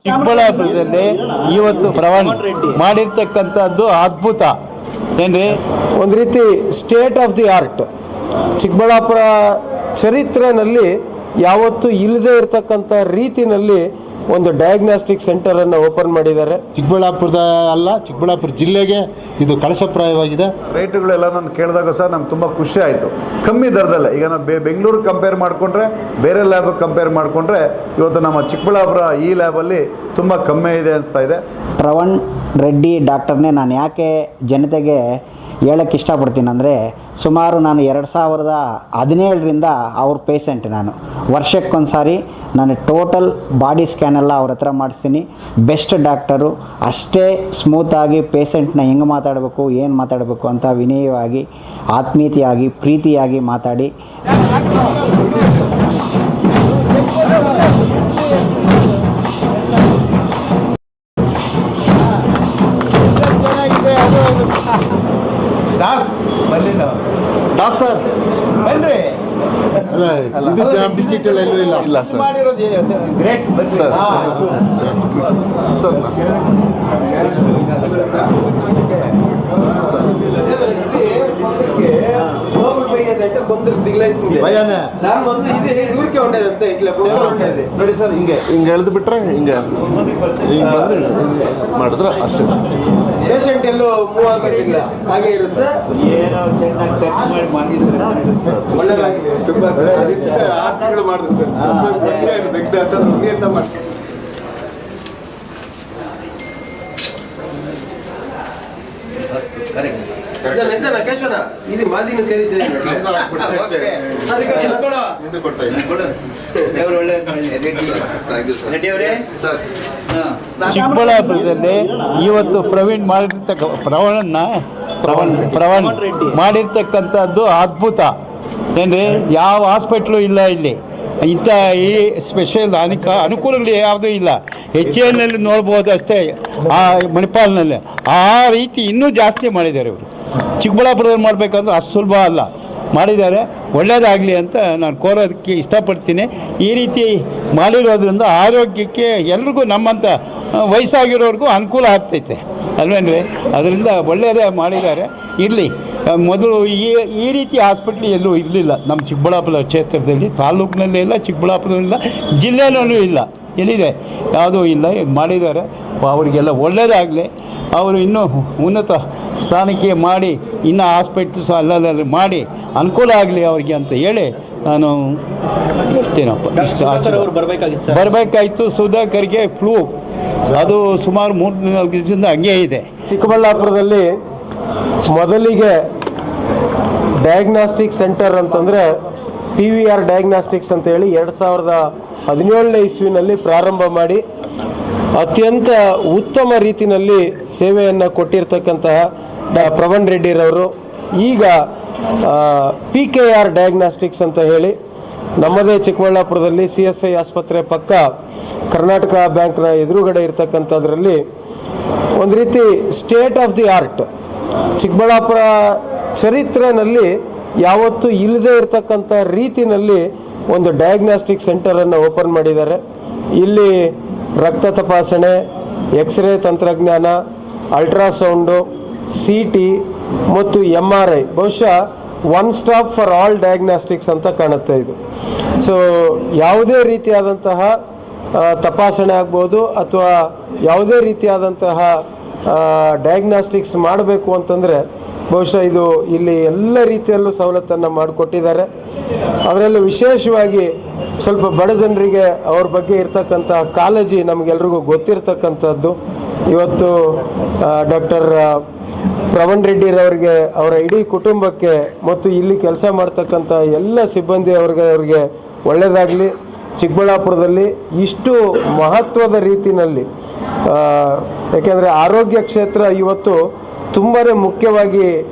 ಚಿಕ್ಕಬಳ್ಳಾಪುರದಲ್ಲಿ ಇವತ್ತು ಪ್ರವಾಣ ಮಾಡಿರ್ತಕ್ಕಂಥದ್ದು ಅದ್ಭುತ ಏನ್ರಿ, ಒಂದು ರೀತಿ state of the art. Chikkaballapura ಚರಿತ್ರೆಯಲ್ಲಿ ಯಾವತ್ತೂ ಇಲ್ಲದೆ ಇರತಕ್ಕಂಥ ರೀತಿಯಲ್ಲಿ ಒಂದು ಡಯಾಗ್ನಾಸ್ಟಿಕ್ ಸೆಂಟರನ್ನು ಓಪನ್ ಮಾಡಿದ್ದಾರೆ. ಚಿಕ್ಕಬಳ್ಳಾಪುರದ ಅಲ್ಲ, ಚಿಕ್ಕಬಳ್ಳಾಪುರ ಜಿಲ್ಲೆಗೆ ಇದು ಕಳಶಪ್ರಾಯವಾಗಿದೆ. ರೇಟುಗಳೆಲ್ಲ ನಾನು ಕೇಳಿದಾಗ ಸರ್ ನಮ್ಗೆ ತುಂಬ ಖುಷಿ ಆಯಿತು. ಕಮ್ಮಿ ದರದಲ್ಲೇ ಈಗ ನಾವು ಬೆಂಗಳೂರು ಕಂಪೇರ್ ಮಾಡಿಕೊಂಡ್ರೆ, ಬೇರೆ ಲ್ಯಾಬ್ ಕಂಪೇರ್ ಮಾಡಿಕೊಂಡ್ರೆ ಇವತ್ತು ನಮ್ಮ ಚಿಕ್ಕಬಳ್ಳಾಪುರ ಈ ಲ್ಯಾಬಲ್ಲಿ ತುಂಬ ಕಮ್ಮಿ ಇದೆ ಅನಿಸ್ತಾ ಇದೆ. ಪ್ರವಣ್ ರೆಡ್ಡಿ ಡಾಕ್ಟರ್ನೇ ನಾನು ಯಾಕೆ ಜನತೆಗೆ ಹೇಳೋಕ್ಕೆ ಇಷ್ಟಪಡ್ತೀನಿ ಅಂದರೆ, ಸುಮಾರು ನಾನು 2017ರಿಂದ ಅವ್ರ ಪೇಷೆಂಟ್. ನಾನು ವರ್ಷಕ್ಕೊಂದು ಸಾರಿ ನಾನು ಟೋಟಲ್ ಬಾಡಿ ಸ್ಕ್ಯಾನ್ ಎಲ್ಲ ಅವ್ರ ಹತ್ರ ಮಾಡಿಸ್ತೀನಿ. ಬೆಸ್ಟ್ ಡಾಕ್ಟರು, ಅಷ್ಟೇ ಸ್ಮೂತಾಗಿ ಪೇಷೆಂಟ್ನ ಹೆಂಗೆ ಮಾತಾಡಬೇಕು, ಏನು ಮಾತಾಡಬೇಕು ಅಂತ ವಿನಯವಾಗಿ, ಆತ್ಮೀಯತೆಯಾಗಿ, ಪ್ರೀತಿಯಾಗಿ ಮಾತಾಡಿ ದಾಸ್ ಸರ್ ಬನ್ರಿ ಅಲ್ಲ, ಇದು ಡಿಸ್ಟ್ರಿಕ್ಟ್ ಎಲ್ಲೂ ಇಲ್ಲ ಸರ್. ಗ್ರೇಟ್ ಸರ್ ಸರ್ ಭಯನೇ ನೋಡಿ ಸರ್, ಹಿಂಗೆ ಎಳೆದು ಬಿಟ್ರೆ ಹಿಂಗೆ ಬಂದು ಮಾಡಿದ್ರೆ ಅಷ್ಟೇ. ಪೇಷಂಟ್ ಎಲ್ಲೂ ಮೂವ್ ಆಗೋದಿಲ್ಲ, ಹಾಗೆ ಇರುತ್ತೆ. ಏನೋ ಚೆನ್ನಾಗಿ ಖರ್ಚು ಮಾಡಿ ಒಳ್ಳೆದಾಗಿದೆ. ಇದು ಮಾದಿನ ಸೇರಿ ಚಿಕ್ಕಬಳ್ಳಾಪುರದಲ್ಲಿ ಇವತ್ತು ಪ್ರವೀಣ್ ಪ್ರವಣ್ ಮಾಡಿರ್ತಕ್ಕಂಥದ್ದು ಅದ್ಭುತ ಏನ್ರಿ. ಯಾವ ಹಾಸ್ಪಿಟ್ಲು ಇಲ್ಲ ಇಲ್ಲಿ, ಇಂಥ ಈ ಸ್ಪೆಷಲ್ ಅನುಕೂಲಗಳು ಯಾವುದೂ ಇಲ್ಲ. HALನಲ್ಲಿ ನೋಡ್ಬೋದು ಅಷ್ಟೇ, ಆ ಮಣಿಪಾಲ್ನಲ್ಲಿ ಆ ರೀತಿ ಇನ್ನೂ ಜಾಸ್ತಿ ಮಾಡಿದ್ದಾರೆ ಇವರು. ಚಿಕ್ಕಬಳ್ಳಾಪುರದಲ್ಲಿ ಮಾಡಬೇಕಂದ್ರೆ ಅಷ್ಟು ಸುಲಭ ಅಲ್ಲ, ಮಾಡಿದ್ದಾರೆ. ಒಳ್ಳೆಯದಾಗಲಿ ಅಂತ ನಾನು ಕೋರೋದಕ್ಕೆ ಇಷ್ಟಪಡ್ತೀನಿ. ಈ ರೀತಿ ಮಾಡಿರೋದ್ರಿಂದ ಆರೋಗ್ಯಕ್ಕೆ ಎಲ್ರಿಗೂ, ನಮ್ಮಂಥ ವಯಸ್ಸಾಗಿರೋರಿಗೂ ಅನುಕೂಲ ಆಗ್ತೈತೆ ಅಲ್ವೇನ್ರಿ. ಅದರಿಂದ ಒಳ್ಳೆಯದೇ ಮಾಡಿದ್ದಾರೆ. ಇರಲಿ, ಮೊದಲು ಈ ರೀತಿ ಹಾಸ್ಪಿಟ್ಲ್ ಎಲ್ಲೂ ಇರಲಿಲ್ಲ ನಮ್ಮ ಚಿಕ್ಕಬಳ್ಳಾಪುರ ಕ್ಷೇತ್ರದಲ್ಲಿ, ತಾಲೂಕಿನಲ್ಲೇ ಇಲ್ಲ, ಚಿಕ್ಕಬಳ್ಳಾಪುರದಲ್ಲಿಲ್ಲ, ಜಿಲ್ಲೆಯಲ್ಲೂ ಇಲ್ಲ. ಎಲ್ಲಿದೆ? ಯಾವುದೂ ಇಲ್ಲ. ಮಾಡಿದ್ದಾರೆ. ಅವರಿಗೆಲ್ಲ ಒಳ್ಳೆಯದಾಗಲಿ. ಅವರು ಇನ್ನೂ ಉನ್ನತ ಸ್ಥಾನಕ್ಕೆ ಮಾಡಿ, ಇನ್ನೂ ಹಾಸ್ಪಿಟ್ಲ್ಸ್ ಅಲ್ಲಲ್ಲಿ ಮಾಡಿ ಅನುಕೂಲ ಆಗಲಿ ಅವರಿಗೆ ಅಂತ ಹೇಳಿ ನಾನು ಹೇಳ್ತೀನಪ್ಪ. ಇಷ್ಟ ಬರಬೇಕಾಯಿತು. ಸುಧಾಕರ್ಗೆ ಫ್ಲೂ, ಅದು ಸುಮಾರು 3-4 ದಿವಸದಿಂದ ಹಂಗೆ ಇದೆ. ಚಿಕ್ಕಬಳ್ಳಾಪುರದಲ್ಲಿ ಮೊದಲಿಗೆ ಡಯಾಗ್ನಾಸ್ಟಿಕ್ ಸೆಂಟರ್ ಅಂತಂದರೆ PVR ಡಯಾಗ್ನಾಸ್ಟಿಕ್ಸ್ ಅಂತೇಳಿ 2017ನೇ ಇಸ್ವಿನಲ್ಲಿ ಪ್ರಾರಂಭ ಮಾಡಿ ಅತ್ಯಂತ ಉತ್ತಮ ರೀತಿಯಲ್ಲಿ ಸೇವೆಯನ್ನು ಕೊಟ್ಟಿರ್ತಕ್ಕಂತಹ ಪ್ರವಣ್ ರೆಡ್ಡಿರವರು ಈಗ PKR ಡಯಾಗ್ನಾಸ್ಟಿಕ್ಸ್ ಅಂತ ಹೇಳಿ ನಮ್ಮದೇ ಚಿಕ್ಕಬಳ್ಳಾಪುರದಲ್ಲಿ CSI ಆಸ್ಪತ್ರೆ ಪಕ್ಕ ಕರ್ನಾಟಕ ಬ್ಯಾಂಕ್ನ ಎದುರುಗಡೆ ಇರ್ತಕ್ಕಂಥದ್ರಲ್ಲಿ ಒಂದು ರೀತಿ state of the art. Chikkaballapura ಚರಿತ್ರೆಯಲ್ಲಿ ಯಾವತ್ತೂ ಇಲ್ಲದೆ ಇರತಕ್ಕಂಥ ರೀತಿಯಲ್ಲಿ ಒಂದು ಡಯಾಗ್ನಾಸ್ಟಿಕ್ ಸೆಂಟರನ್ನು ಓಪನ್ ಮಾಡಿದ್ದಾರೆ. ಇಲ್ಲಿ ರಕ್ತ ತಪಾಸಣೆ, ಎಕ್ಸ್ರೇ ತಂತ್ರಜ್ಞಾನ, ಅಲ್ಟ್ರಾಸೌಂಡು, CT ಮತ್ತು MRI, ಬಹುಶಃ one stop for all diagnostics ಅಂತ ಕಾಣುತ್ತೆ ಇದು. ಸೊ ಯಾವುದೇ ರೀತಿಯಾದಂತಹ ತಪಾಸಣೆ ಆಗ್ಬೋದು ಅಥವಾ ಯಾವುದೇ ರೀತಿಯಾದಂತಹ ಡಯಾಗ್ನಾಸ್ಟಿಕ್ಸ್ ಮಾಡಬೇಕು ಅಂತಂದರೆ ಬಹುಶಃ ಇದು ಇಲ್ಲಿ ಎಲ್ಲ ರೀತಿಯಲ್ಲೂ ಸವಲತ್ತನ್ನು ಮಾಡಿಕೊಟ್ಟಿದ್ದಾರೆ. ಅದರಲ್ಲೂ ವಿಶೇಷವಾಗಿ ಸ್ವಲ್ಪ ಬಡ ಜನರಿಗೆ ಅವ್ರ ಬಗ್ಗೆ ಇರ್ತಕ್ಕಂಥ ಕಾಳಜಿ ನಮಗೆಲ್ರಿಗೂ ಗೊತ್ತಿರ್ತಕ್ಕಂಥದ್ದು. ಇವತ್ತು ಡಾಕ್ಟರ್ ಪ್ರವಣ್ ರೆಡ್ಡಿರವರಿಗೆ, ಅವರ ಇಡೀ ಕುಟುಂಬಕ್ಕೆ ಮತ್ತು ಇಲ್ಲಿ ಕೆಲಸ ಮಾಡ್ತಕ್ಕಂಥ ಎಲ್ಲ ಸಿಬ್ಬಂದಿ ಅವ್ರಿಗೆ ಒಳ್ಳೆಯದಾಗಲಿ. ಚಿಕ್ಕಬಳ್ಳಾಪುರದಲ್ಲಿ ಇಷ್ಟು ಮಹತ್ವದ ರೀತಿಯಲ್ಲಿ, ಯಾಕೆಂದರೆ ಆರೋಗ್ಯ ಕ್ಷೇತ್ರ ಇವತ್ತು ತುಂಬಾ ಮುಖ್ಯವಾಗಿ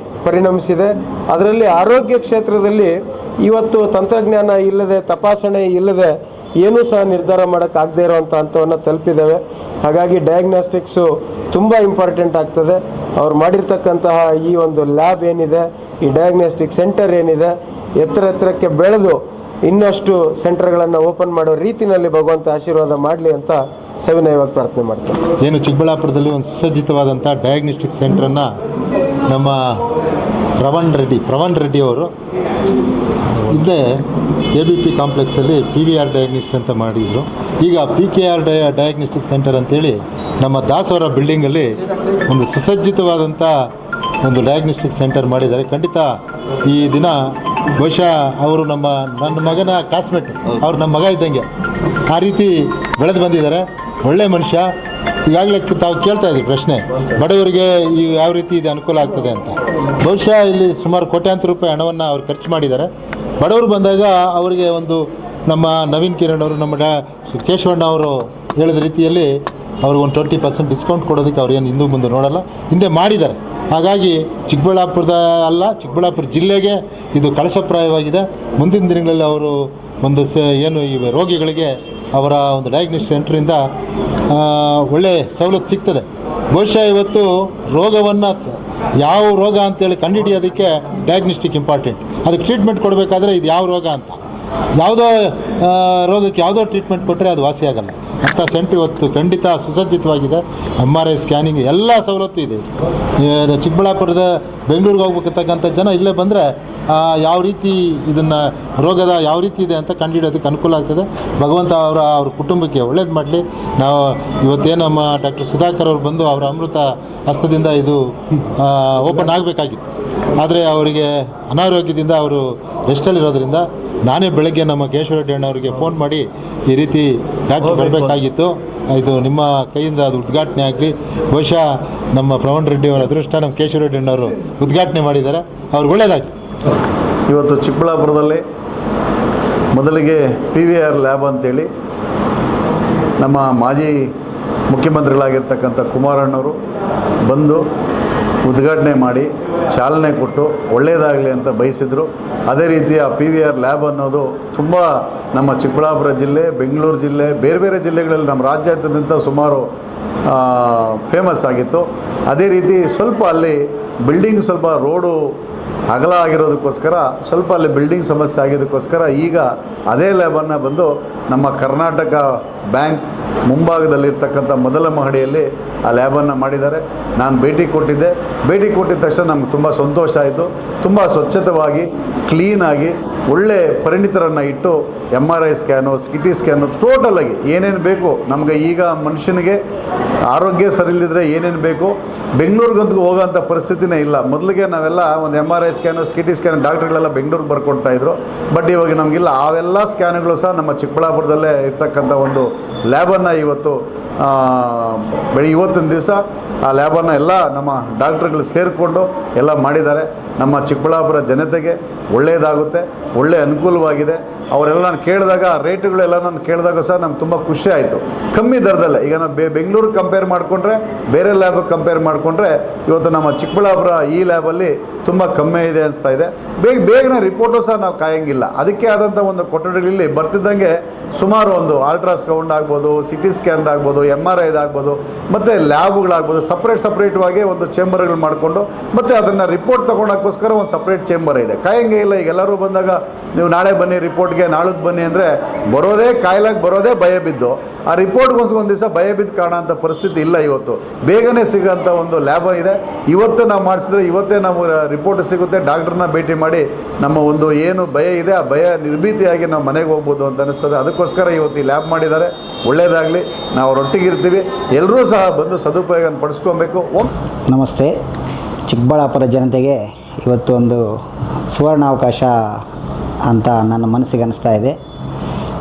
ಪರಿಣಮಿಸಿದೆ. ಅದರಲ್ಲಿ ಆರೋಗ್ಯ ಕ್ಷೇತ್ರದಲ್ಲಿ ಇವತ್ತು ತಂತ್ರಜ್ಞಾನ ಇಲ್ಲದೆ, ತಪಾಸಣೆ ಇಲ್ಲದೆ ಏನೂ ಸಹ ನಿರ್ಧಾರ ಮಾಡೋಕ್ಕಾಗದೇ ಇರೋವಂಥ ಹಂತವನ್ನು ತಲುಪಿದ್ದೇವೆ. ಹಾಗಾಗಿ ಡಯಾಗ್ನಾಸ್ಟಿಕ್ಸು ತುಂಬ ಇಂಪಾರ್ಟೆಂಟ್ ಆಗ್ತದೆ. ಅವ್ರು ಮಾಡಿರ್ತಕ್ಕಂತಹ ಈ ಒಂದು ಲ್ಯಾಬ್ ಏನಿದೆ, ಈ ಡಯಾಗ್ನಾಸ್ಟಿಕ್ ಸೆಂಟರ್ ಏನಿದೆ, ಎತ್ತರಕ್ಕೆ ಬೆಳೆದು ಇನ್ನಷ್ಟು ಸೆಂಟರ್ಗಳನ್ನು ಓಪನ್ ಮಾಡೋ ರೀತಿಯಲ್ಲಿ ಭಗವಂತ ಆಶೀರ್ವಾದ ಮಾಡಲಿ ಅಂತ ಸವಿನಯವಾಗಿ ಪ್ರಾರ್ಥನೆ ಮಾಡ್ತೇನೆ. ಏನು ಚಿಕ್ಕಬಳ್ಳಾಪುರದಲ್ಲಿ ಒಂದು ಸುಸಜ್ಜಿತವಾದಂಥ ಡಯಾಗ್ನೋಸ್ಟಿಕ್ ಸೆಂಟ್ರನ್ನು ನಮ್ಮ ಪ್ರವಣ್ ರೆಡ್ಡಿ ಅವರು ಹಿಂದೆ ABP ಕಾಂಪ್ಲೆಕ್ಸಲ್ಲಿ PVR ಡಯಾಗ್ನಿಸ್ಟ್ ಅಂತ ಮಾಡಿದರು. ಈಗ PKR ಡಯಾಗ್ನೋಸ್ಟಿಕ್ ಸೆಂಟರ್ ಅಂತೇಳಿ ನಮ್ಮ ದಾಸವರ ಬಿಲ್ಡಿಂಗಲ್ಲಿ ಒಂದು ಸುಸಜ್ಜಿತವಾದಂಥ ಒಂದು ಡಯಾಗ್ನೋಸ್ಟಿಕ್ ಸೆಂಟರ್ ಮಾಡಿದ್ದಾರೆ. ಖಂಡಿತ ಈ ದಿನ ಬಹುಶಃ ಅವರು ನನ್ನ ಮಗನ ಕ್ಲಾಸ್ಮೇಟ್, ಅವ್ರು ನಮ್ಮ ಮಗ ಇದ್ದಂಗೆ ಆ ರೀತಿ ಬೆಳೆದು ಬಂದಿದ್ದಾರೆ. ಒಳ್ಳೆಯ ಮನುಷ್ಯ. ಈಗಾಗಲೇ ತಾವು ಕೇಳ್ತಾ ಇದ್ದೀವಿ ಪ್ರಶ್ನೆ, ಬಡವರಿಗೆ ಈ ಯಾವ ರೀತಿ ಇದು ಅನುಕೂಲ ಆಗ್ತದೆ ಅಂತ. ಬಹುಶಃ ಇಲ್ಲಿ ಸುಮಾರು ಕೋಟ್ಯಾಂತರ ರೂಪಾಯಿ ಹಣವನ್ನು ಅವ್ರು ಖರ್ಚು ಮಾಡಿದ್ದಾರೆ. ಬಡವರು ಬಂದಾಗ ಅವರಿಗೆ ಒಂದು ನಮ್ಮ ನವೀನ್ ಕಿರಣ್ ಅವರು, ನಮ್ಮ ಕೇಶವಣ್ಣ ಅವರು ಹೇಳಿದ ರೀತಿಯಲ್ಲಿ ಅವ್ರಿಗೆ ಒಂದು 20% ಡಿಸ್ಕೌಂಟ್ ಕೊಡೋದಕ್ಕೆ ಅವ್ರೇನು ಹಿಂದೂ ಮುಂದೆ ನೋಡಲ್ಲ, ಹಿಂದೆ ಮಾಡಿದ್ದಾರೆ. ಹಾಗಾಗಿ ಚಿಕ್ಕಬಳ್ಳಾಪುರ ಜಿಲ್ಲೆಗೆ ಇದು ಕಳಶಪ್ರಾಯವಾಗಿದೆ. ಮುಂದಿನ ದಿನಗಳಲ್ಲಿ ಅವರು ಒಂದು ಏನು ಈ ರೋಗಿಗಳಿಗೆ ಅವರ ಒಂದು ಡಯಾಗ್ನೋಸ್ಟಿಕ್ ಸೆಂಟ್ರಿಂದ ಒಳ್ಳೆ ಸವಲತ್ತು ಸಿಗ್ತದೆ. ಬಹುಶಃ ಇವತ್ತು ರೋಗವನ್ನು ಯಾವ ರೋಗ ಅಂತೇಳಿ ಕಂಡುಹಿಡಿಯೋದಕ್ಕೆ ಡಯಾಗ್ನೋಸ್ಟಿಕ್ ಇಂಪಾರ್ಟೆಂಟ್. ಅದಕ್ಕೆ ಟ್ರೀಟ್ಮೆಂಟ್ ಕೊಡಬೇಕಾದ್ರೆ ಇದು ಯಾವ ರೋಗ ಅಂತ, ಯಾವುದೋ ರೋಗಕ್ಕೆ ಯಾವುದೋ ಟ್ರೀಟ್ಮೆಂಟ್ ಕೊಟ್ಟರೆ ಅದು ವಾಸಿಯಾಗಲ್ಲ. ಅಂಥ ಸೆಂಟ್ರ್ ಇವತ್ತು ಖಂಡಿತ ಸುಸಜ್ಜಿತವಾಗಿದೆ. MRI ಸ್ಕ್ಯಾನಿಂಗ್ ಎಲ್ಲ ಸವಲತ್ತು ಇದೆ. ಚಿಕ್ಕಬಳ್ಳಾಪುರದ ಬೆಂಗಳೂರಿಗೆ ಹೋಗ್ಬೇಕಂತಕ್ಕಂಥ ಜನ ಇಲ್ಲೇ ಬಂದರೆ ಯಾವ ರೀತಿ ಇದನ್ನು ರೋಗದ ಯಾವ ರೀತಿ ಇದೆ ಅಂತ ಕಂಡುಹಿಡಿಯೋದಕ್ಕೆ ಅನುಕೂಲ ಆಗ್ತದೆ. ಭಗವಂತ ಅವ್ರ ಕುಟುಂಬಕ್ಕೆ ಒಳ್ಳೇದು ಮಾಡಲಿ. ನಾವು ಇವತ್ತೇನು ನಮ್ಮ ಡಾಕ್ಟರ್ ಸುಧಾಕರ್ ಅವರು ಬಂದು ಅವರ ಅಮೃತ ಹಸ್ತದಿಂದ ಇದು ಓಪನ್ ಆಗಬೇಕಾಗಿತ್ತು. ಆದರೆ ಅವರಿಗೆ ಅನಾರೋಗ್ಯದಿಂದ ಅವರು ರೆಸ್ಟಲ್ಲಿರೋದ್ರಿಂದ ನಾನೇ ಬೆಳಗ್ಗೆ ನಮ್ಮ ಕೇಶವ ರೆಡ್ಡಿ ಅಣ್ಣವರಿಗೆ ಫೋನ್ ಮಾಡಿ ಈ ರೀತಿ ಡಾಕ್ಟರ್ ಬರಬೇಕಾಗಿತ್ತು, ಇದು ನಿಮ್ಮ ಕೈಯಿಂದ ಅದು ಉದ್ಘಾಟನೆ ಆಗಲಿ. ಬಹುಶಃ ನಮ್ಮ ಪ್ರವಣ್ ರೆಡ್ಡಿ ಅವರ ಅದೃಷ್ಟ ನಮ್ಮ ಕೇಶವ ರೆಡ್ಡಿ ಅಣ್ಣವರು ಉದ್ಘಾಟನೆ ಮಾಡಿದ್ದಾರೆ. ಅವ್ರಿಗೆ ಒಳ್ಳೆಯದಾಗಲಿ. ಇವತ್ತು ಚಿಕ್ಕಬಳ್ಳಾಪುರದಲ್ಲಿ ಮೊದಲಿಗೆ PVR ಲ್ಯಾಬ್ ಅಂತೇಳಿ ನಮ್ಮ ಮಾಜಿ ಮುಖ್ಯಮಂತ್ರಿಗಳಾಗಿರ್ತಕ್ಕಂಥ ಕುಮಾರಣ್ಣವರು ಬಂದು ಉದ್ಘಾಟನೆ ಮಾಡಿ ಚಾಲನೆ ಕೊಟ್ಟು ಒಳ್ಳೆಯದಾಗಲಿ ಅಂತ ಬಯಸಿದರು. ಅದೇ ರೀತಿ ಆ PVR ಲ್ಯಾಬ್ ಅನ್ನೋದು ತುಂಬ ನಮ್ಮ ಚಿಕ್ಕಬಳ್ಳಾಪುರ ಜಿಲ್ಲೆ, ಬೆಂಗಳೂರು ಜಿಲ್ಲೆ, ಬೇರೆ ಬೇರೆ ಜಿಲ್ಲೆಗಳಲ್ಲಿ ನಮ್ಮ ರಾಜ್ಯಾದ್ಯಂತ ಸುಮಾರು ಫೇಮಸ್ ಆಗಿತ್ತು. ಅದೇ ರೀತಿ ಸ್ವಲ್ಪ ಅಲ್ಲಿ ಬಿಲ್ಡಿಂಗ್ ಸ್ವಲ್ಪ ರೋಡು ಅಗಲ ಆಗಿರೋದಕ್ಕೋಸ್ಕರ ಸ್ವಲ್ಪ ಅಲ್ಲಿ ಬಿಲ್ಡಿಂಗ್ ಸಮಸ್ಯೆ ಆಗಿದ್ದಕ್ಕೋಸ್ಕರ ಈಗ ಅದೇ ಲ್ಯಾಬನ್ನು ಬಂದು ನಮ್ಮ ಕರ್ನಾಟಕ ಬ್ಯಾಂಕ್ ಮುಂಭಾಗದಲ್ಲಿರ್ತಕ್ಕಂಥ ಮೊದಲ ಮಹಡಿಯಲ್ಲಿ ಆ ಲ್ಯಾಬನ್ನು ಮಾಡಿದ್ದಾರೆ. ನಾನು ಭೇಟಿ ಕೊಟ್ಟಿದ್ದ ತಕ್ಷಣ ನಮ್ಗೆ ತುಂಬ ಸಂತೋಷ ಆಯಿತು. ತುಂಬ ಸ್ವಚ್ಛತವಾಗಿ ಕ್ಲೀನಾಗಿ ಒಳ್ಳೆ ಪರಿಣಿತರನ್ನು ಇಟ್ಟು MRI ಸ್ಕ್ಯಾನು, CT ಸ್ಕ್ಯಾನು, ಟೋಟಲಾಗಿ ಏನೇನು ಬೇಕು ನಮಗೆ. ಈಗ ಮನುಷ್ಯನಿಗೆ ಆರೋಗ್ಯ ಸರಿಯಿಲ್ಲದಿದ್ದರೆ ಏನೇನು ಬೇಕು, ಬೆಂಗಳೂರಿಗಂತೂ ಹೋಗೋಂಥ ಪರಿಸ್ಥಿತಿನೇ ಇಲ್ಲ. ಮೊದಲಿಗೆ ನಾವೆಲ್ಲ ಒಂದು MRI ಸ್ಕ್ಯಾನು, CT ಸ್ಕ್ಯಾನ್ ಡಾಕ್ಟ್ರುಗಳೆಲ್ಲ ಬೆಂಗಳೂರಿಗೆ ಬರ್ಕೊಡ್ತಾಯಿದ್ರು. ಬಟ್ ಇವಾಗ ನಮಗಿಲ್ಲ. ಅವೆಲ್ಲ ಸ್ಕ್ಯಾನುಗಳು ಸಹ ನಮ್ಮ ಚಿಕ್ಕಬಳ್ಳಾಪುರದಲ್ಲೇ ಇರ್ತಕ್ಕಂಥ ಒಂದು ಲ್ಯಾಬನ್ನು ಇವತ್ತಿನ ದಿವಸ ಆ ಲ್ಯಾಬನ್ನು ಎಲ್ಲ ನಮ್ಮ ಡಾಕ್ಟ್ರುಗಳು ಸೇರಿಕೊಂಡು ಎಲ್ಲ ಮಾಡಿದ್ದಾರೆ. ನಮ್ಮ ಚಿಕ್ಕಬಳ್ಳಾಪುರ ಜನತೆಗೆ ಒಳ್ಳೆಯದಾಗುತ್ತೆ, ಒಳ್ಳೆಯ ಅನುಕೂಲವಾಗಿದೆ. ಅವರೆಲ್ಲ ನಾನು ಕೇಳಿದಾಗ ರೇಟುಗಳೆಲ್ಲ ನಾನು ಕೇಳಿದಾಗ ಸಹ ನಮ್ಗೆ ತುಂಬ ಖುಷಿ ಆಯಿತು. ಕಮ್ಮಿ ದರದಲ್ಲೇ ಈಗ ನಾವು ಬೆಂಗಳೂರು ಕಂಪೇರ್ ಮಾಡಿಕೊಂಡ್ರೆ, ಬೇರೆ ಲ್ಯಾಬ್ ಕಂಪೇರ್ ಮಾಡಿಕೊಂಡ್ರೆ ಇವತ್ತು ನಮ್ಮ ಚಿಕ್ಕಬಳ್ಳಾಪುರ ಈ ಲ್ಯಾಬಲ್ಲಿ ತುಂಬ ಕಮ್ಮಿ ಇದೆ ಅನಿಸ್ತಾ ಇದೆ. ಬೇಗನೆ ರಿಪೋರ್ಟು ಸಹ ನಾವು ಕಾಯಂಗಿಲ್ಲ. ಅದಕ್ಕೆ ಆದಂಥ ಒಂದು ಕೊಠಡಿಗಳಲ್ಲಿ ಬರ್ತಿದ್ದಂಗೆ ಸುಮಾರು ಒಂದು ಅಲ್ಟ್ರಾಸೌಂಡ್ ಆಗ್ಬೋದು, CT ಸ್ಕ್ಯಾನ್ ಆಗ್ಬೋದು, MRI ಆಗ್ಬೋದು, ಮತ್ತು ಲ್ಯಾಬ್ಗಳಾಗ್ಬೋದು, ಸಪ್ರೇಟ್ವಾಗಿ ಒಂದು ಚೇಂಬರ್ಗಳು ಮಾಡಿಕೊಂಡು ಮತ್ತು ಅದನ್ನು ರಿಪೋರ್ಟ್ ತೊಗೊಳಕ್ಕೋಸ್ಕರ ಒಂದು ಸಪ್ರೇಟ್ ಚೇಂಬರ್ ಇದೆ. ಕಾಯಂಗೆ ಇಲ್ಲ. ಈಗ ಎಲ್ಲರೂ ಬಂದಾಗ ನೀವು ನಾಳೆ ಬನ್ನಿ ರಿಪೋರ್ಟ್ಗೆ, ನಾಳದ್ದು ಬನ್ನಿ ಅಂದರೆ ಬರೋದೇ ಭಯ ಬಿದ್ದು, ಆ ರಿಪೋರ್ಟ್ಗೋಸ್ಕರ ಒಂದು ದಿವಸ ಭಯ ಬಿದ್ದು ಕಾಣೋಂಥ ಪರಿಸ್ಥಿತಿ ಇಲ್ಲ. ಇವತ್ತು ಬೇಗನೆ ಸಿಗೋಂಥ ಒಂದು ಲ್ಯಾಬ್ ಇದೆ. ಇವತ್ತು ನಾವು ಮಾಡಿಸಿದ್ರೆ ಇವತ್ತೇ ನಾವು ರಿಪೋರ್ಟ್ ಸಿಗುತ್ತೆ. ಡಾಕ್ಟ್ರನ್ನ ಭೇಟಿ ಮಾಡಿ ನಮ್ಮ ಒಂದು ಏನು ಭಯ ಇದೆ ಆ ಭಯ ನಿರ್ಭೀತಿಯಾಗಿ ನಾವು ಮನೆಗೆ ಹೋಗ್ಬೋದು ಅಂತ ಅನಿಸ್ತದೆ. ಅದಕ್ಕೋಸ್ಕರ ಇವತ್ತು ಈ ಲ್ಯಾಬ್ ಮಾಡಿದ್ದಾರೆ. ಒಳ್ಳೆಯದಾಗಲಿ. ನಾವು ಒಟ್ಟಿಗಿರ್ತೀವಿ. ಎಲ್ಲರೂ ಸಹ ಬಂದು ಸದುಪಯೋಗ ಪಡಿಸ್ಕೊಬೇಕು. ನಮಸ್ತೆ. ಚಿಕ್ಕಬಳ್ಳಾಪುರ ಜನತೆಗೆ ಇವತ್ತು ಒಂದು ಸುವರ್ಣಾವಕಾಶ ಅಂತ ನನ್ನ ಮನಸ್ಸಿಗೆ ಅನ್ನಿಸ್ತಾ ಇದೆ.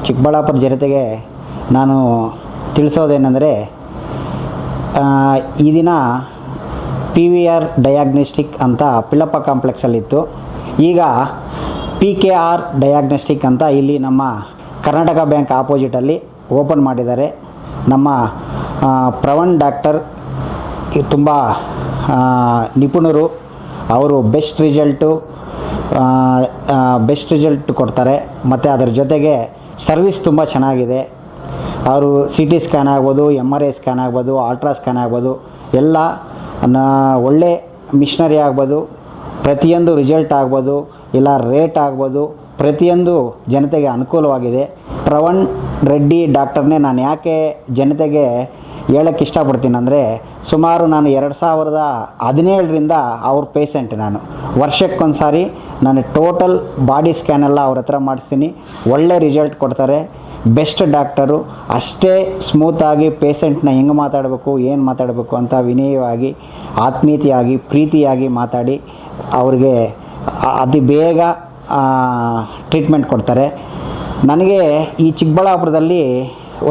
ಚಿಕ್ಕಬಳ್ಳಾಪುರ ಜನತೆಗೆ ನಾನು ತಿಳಿಸೋದೇನೆಂದರೆ, ಈ ದಿನ PVR ಡಯಾಗ್ನೋಸ್ಟಿಕ್ ಅಂತ ಪಿಳ್ಳಪ್ಪ ಕಾಂಪ್ಲೆಕ್ಸಲ್ಲಿತ್ತು. ಈಗ PKR ಡಯಾಗ್ನೋಸ್ಟಿಕ್ ಅಂತ ಇಲ್ಲಿ ನಮ್ಮ ಕರ್ನಾಟಕ ಬ್ಯಾಂಕ್ ಆಪೋಸಿಟಲ್ಲಿ ಓಪನ್ ಮಾಡಿದ್ದಾರೆ. ನಮ್ಮ ಪ್ರವಣ್ ಡಾಕ್ಟರ್ ತುಂಬ ನಿಪುಣರು. ಅವರು ಬೆಸ್ಟ್ ರಿಸಲ್ಟ್ ಕೊಡ್ತಾರೆ. ಮತ್ತು ಅದರ ಜೊತೆಗೆ ಸರ್ವಿಸ್ ತುಂಬ ಚೆನ್ನಾಗಿದೆ. ಅವರು CT ಸ್ಕ್ಯಾನ್ ಆಗ್ಬೋದು, MRI ಸ್ಕ್ಯಾನ್ ಆಗ್ಬೋದು, ಅಲ್ಟ್ರಾ ಸ್ಕ್ಯಾನ್ ಆಗ್ಬೋದು, ಎಲ್ಲ ಒಳ್ಳೆ ಮಿಷನರಿ ಆಗ್ಬೋದು, ಪ್ರತಿಯೊಂದು ರಿಸಲ್ಟ್ ಆಗ್ಬೋದು, ಇಲ್ಲ ರೇಟ್ ಆಗ್ಬೋದು, ಪ್ರತಿಯೊಂದು ಜನತೆಗೆ ಅನುಕೂಲವಾಗಿದೆ. ಪ್ರವಣ್ ರೆಡ್ಡಿ ಡಾಕ್ಟರ್ನೇ ನಾನು ಯಾಕೆ ಜನತೆಗೆ ಹೇಳೋಕ್ಕೆ ಇಷ್ಟಪಡ್ತೀನಿ ಅಂದರೆ, ಸುಮಾರು ನಾನು 2017ರಿಂದ ಅವ್ರ ಪೇಷೆಂಟ್. ನಾನು ವರ್ಷಕ್ಕೊಂದು ಸಾರಿ ನಾನು ಟೋಟಲ್ ಬಾಡಿ ಸ್ಕ್ಯಾನ್ ಎಲ್ಲ ಅವ್ರ ಹತ್ರ ಮಾಡಿಸ್ತೀನಿ. ಒಳ್ಳೆ ರಿಸಲ್ಟ್ ಕೊಡ್ತಾರೆ. Best doctor. ಅಷ್ಟೇ ಸ್ಮೂತಾಗಿ ಪೇಷೆಂಟ್ನ ಹೆಂಗೆ ಮಾತಾಡಬೇಕು, ಏನು ಮಾತಾಡಬೇಕು ಅಂತ ವಿನಯವಾಗಿ, ಆತ್ಮೀಯತೆಯಾಗಿ, ಪ್ರೀತಿಯಾಗಿ ಮಾತಾಡಿ ಅವ್ರಿಗೆ ಅತಿ ಬೇಗ ಟ್ರೀಟ್ಮೆಂಟ್ ಕೊಡ್ತಾರೆ. ನನಗೆ ಈ ಚಿಕ್ಕಬಳ್ಳಾಪುರದಲ್ಲಿ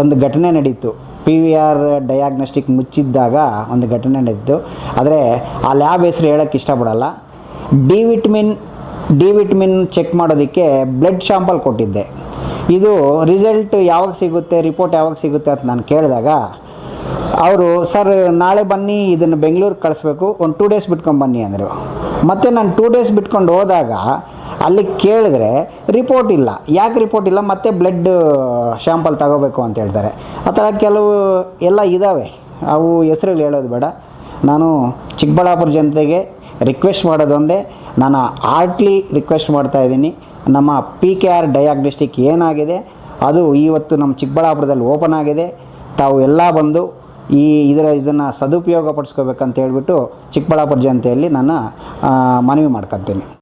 ಒಂದು ಘಟನೆ ನಡೀತು. PVR ಡಯಾಗ್ನೋಸ್ಟಿಕ್ ಮುಚ್ಚಿದ್ದಾಗ ಒಂದು ಘಟನೆ ನಡೀತು. ಆದರೆ ಆ ಲ್ಯಾಬ್ ಹೆಸರು ಹೇಳೋಕ್ಕೆ ಇಷ್ಟಪಡಲ್ಲ. ಡಿ ವಿಟಮಿನ್ ಚೆಕ್ ಮಾಡೋದಕ್ಕೆ ಬ್ಲಡ್ ಶಾಂಪಲ್ ಕೊಟ್ಟಿದ್ದೆ. ಇದು ರಿಸಲ್ಟ್ ಯಾವಾಗ ಸಿಗುತ್ತೆ, ರಿಪೋರ್ಟ್ ಯಾವಾಗ ಸಿಗುತ್ತೆ ಅಂತ ನಾನು ಕೇಳಿದಾಗ ಅವರು, ಸರ್ ನಾಳೆ ಬನ್ನಿ, ಇದನ್ನು ಬೆಂಗಳೂರಿಗೆ ಕಳಿಸ್ಬೇಕು, ಒಂದು 2 ಡೇಸ್ ಬಿಟ್ಕೊಂಡು ಬನ್ನಿ ಅಂದರು. ಮತ್ತು ನಾನು 2 ಡೇಸ್ ಬಿಟ್ಕೊಂಡು ಹೋದಾಗ ಅಲ್ಲಿ ಕೇಳಿದ್ರೆ ರಿಪೋರ್ಟ್ ಇಲ್ಲ. ಯಾಕೆ ರಿಪೋರ್ಟ್ ಇಲ್ಲ, ಮತ್ತೆ ಬ್ಲಡ್ ಶಾಂಪಲ್ ತಗೋಬೇಕು ಅಂತ ಹೇಳ್ತಾರೆ. ಆ ಥರ ಕೆಲವು ಎಲ್ಲ ಇದ್ದಾವೆ. ಅವು ಹೆಸರುಗಳು ಹೇಳೋದು ಬೇಡ. ನಾನು ಚಿಕ್ಕಬಳ್ಳಾಪುರ ಜನತೆಗೆ ರಿಕ್ವೆಸ್ಟ್ ಮಾಡೋದೊಂದೇ, ನಾನು ಹಾರ್ಟ್ಲಿ ರಿಕ್ವೆಸ್ಟ್ ಮಾಡ್ತಾಯಿದ್ದೀನಿ. ನಮ್ಮ PKR ಡಯಾಗ್ನೋಸ್ಟಿಕ್ ಏನಾಗಿದೆ ಅದು ಇವತ್ತು ನಮ್ಮ ಚಿಕ್ಕಬಳ್ಳಾಪುರದಲ್ಲಿ ಓಪನ್ ಆಗಿದೆ. ತಾವು ಎಲ್ಲ ಬಂದು ಇದನ್ನು ಸದುಪಯೋಗ ಪಡಿಸ್ಕೋಬೇಕಂತ ಹೇಳ್ಬಿಟ್ಟು ಚಿಕ್ಕಬಳ್ಳಾಪುರ ಜನತೆಯಲ್ಲಿ ನಾನು ಮನವಿ ಮಾಡ್ಕೊತೀನಿ.